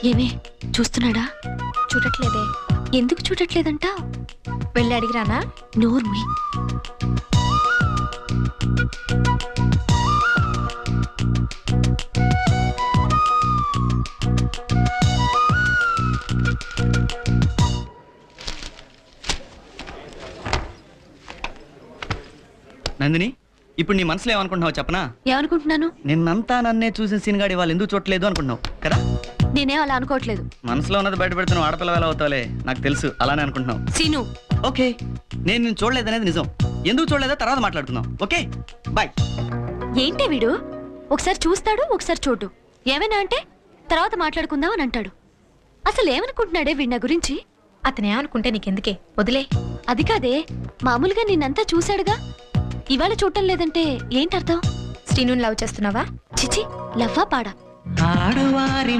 ఏమే చూస్తున్నాడా? చూడట్లేదే. ఎందుకు చూడట్లేదంట? వెళ్ళి అడిగిరానా? నోర్మి. నందిని, ఇప్పుడు నీ మనసులో ఏమనుకుంటున్నావు చెప్పనా? ఏమనుకుంటున్నాను? నిన్నంతా నన్నే చూసిన సీన్గాడి వాళ్ళు ఎందుకు చూడలేదు అనుకుంటున్నావు కదా? నేనేం అలా అనుకోవట్లేదు. మనసులో ఉన్నది బయట పెడుతున్నావు, ఆడపిల్ల వేళ అవుతావులే, నాకు తెలుసు. అలానే అనుకుంటున్నావు. సీను, ఓకే, నేను నిన్ను చూడలేదనేది నిజం. ఎందుకు చూడలేదో తర్వాత మాట్లాడుకుందాం. Okay bye. ఏంటి వీడు? ఒకసారి చూస్తాడు, ఒకసారి చూడు. ఏమైనా అంటే తర్వాత మాట్లాడుకుందాం అని అంటాడు. అసలు ఏమనుకుంటున్నాడే వీడి నా గురించి? అతనేమనుకుంటే నీకెందుకే, వదిలే. అది కాదే, మామూలుగా నిన్నంతా చూశాడుగా, ఇవాళ చూడటం లేదంటే ఏంటర్థం? శ్రీనుని లవ్ చేస్తున్నావా? చిచి, లవ్వా పాడా? ఆడవారి